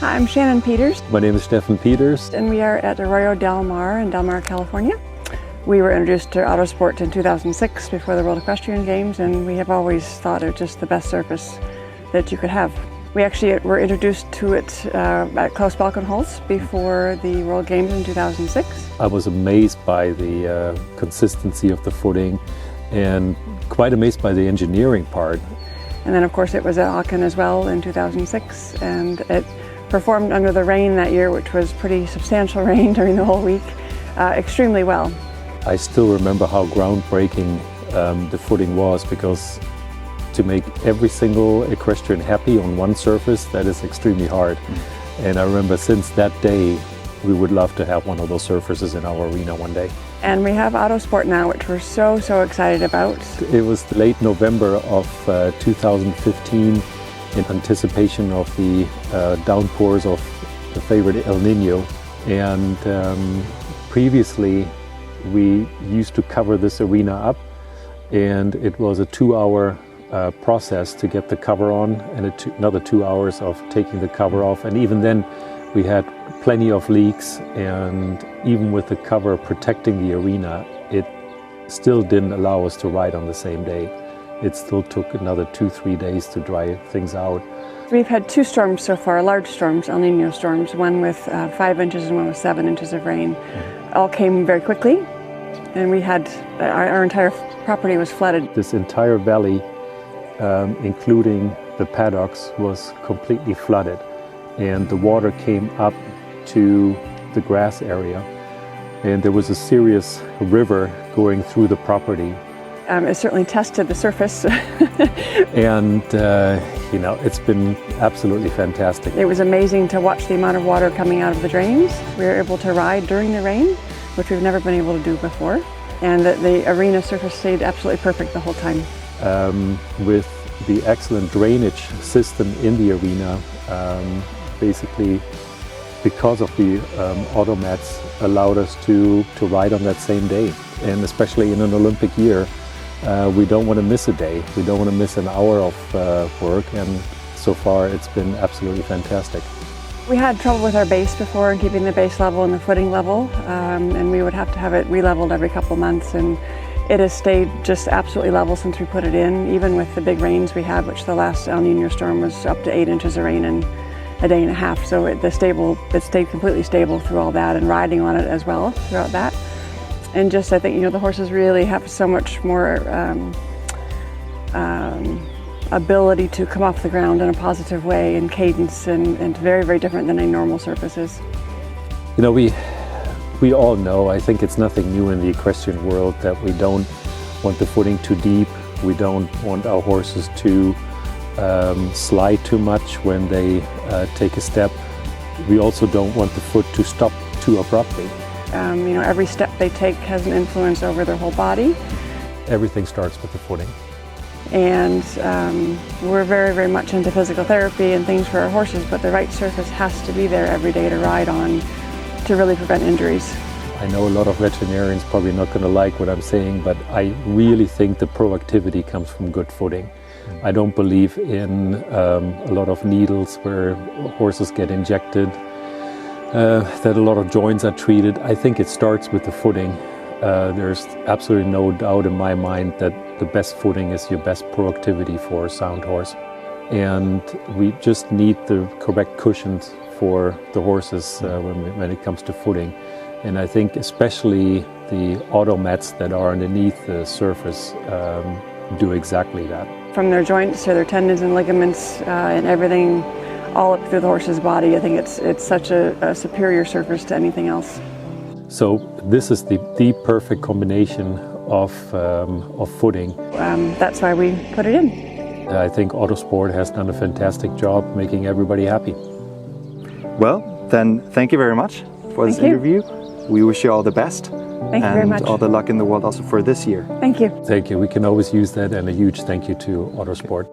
Hi, I'm Shannon Peters. My name is Steffen Peters. And we are at Arroyo Del Mar in Del Mar, California. We were introduced to OTTO Sport in 2006 before the World Equestrian Games, and we have always thought it was just the best surface that you could have. We actually were introduced to it at Klaus Balkenholz before the World Games in 2006. I was amazed by the consistency of the footing and quite amazed by the engineering part. And then of course it was at Aachen as well in 2006, and it performed under the rain that year, which was pretty substantial rain during the whole week, extremely well. I still remember how groundbreaking the footing was, because to make every single equestrian happy on one surface, that is extremely hard. And I remember since that day, we would love to have one of those surfaces in our arena one day. And we have OTTO Sport now, which we're so excited about. It was late November of 2015, in anticipation of the downpours of the favorite El Nino. And previously, we used to cover this arena up, and it was a 2-hour process to get the cover on, and another 2 hours of taking the cover off. And even then, we had plenty of leaks, and even with the cover protecting the arena, it still didn't allow us to ride on the same day. It still took another 2-3 days to dry things out. We've had 2 storms so far, large storms, El Nino storms, one with 5 inches and one with 7 inches of rain. All came very quickly, and we had, our entire property was flooded. This entire valley, including the paddocks, was completely flooded, and the water came up to the grass area, and there was a serious river going through the property. It certainly tested the surface. And it's been absolutely fantastic. It was amazing to watch the amount of water coming out of the drains. We were able to ride during the rain, which we've never been able to do before, and the arena surface stayed absolutely perfect the whole time. With the excellent drainage system in the arena, basically because of the OTTO mats, allowed us to ride on that same day. And especially in an Olympic year, we don't want to miss a day. We don't want to miss an hour of work, and so far it's been absolutely fantastic. We had trouble with our base before, and keeping the base level and the footing level, and we would have to have it re-leveled every couple months, and it has stayed just absolutely level since we put it in, even with the big rains we had, which the last El Nino storm was up to 8 inches of rain in a day and a half. So it stayed completely stable through all that, and riding on it as well throughout that. And just, I think, the horses really have so much more ability to come off the ground in a positive way, and cadence, and very different than a normal surface is. We all know, I think it's nothing new in the equestrian world, that we don't want the footing too deep. We don't want our horses to slide too much when they take a step. We also don't want the foot to stop too abruptly. Every step they take has an influence over their whole body. Everything starts with the footing. And we're very much into physical therapy and things for our horses, but the right surface has to be there every day to ride on to really prevent injuries. I know a lot of veterinarians probably not going to like what I'm saying, but I really think the proactivity comes from good footing. I don't believe in a lot of needles where horses get injected, that a lot of joints are treated. I think it starts with the footing. There's absolutely no doubt in my mind that the best footing is your best proactivity for a sound horse. And we just need the correct cushions for the horses when it comes to footing. And I think especially the OTTO mats that are underneath the surface do exactly that. From their joints to their tendons and ligaments and everything all up through the horse's body, I think it's such a superior surface to anything else. So this is the perfect combination of footing. That's why we put it in. I think OTTO Sport has done a fantastic job making everybody happy. Well, then thank you very much for this interview. We wish you all the best. Thank you very much. And all the luck in the world also for this year. Thank you. Thank you. We can always use that, and a huge thank you to OTTO Sport.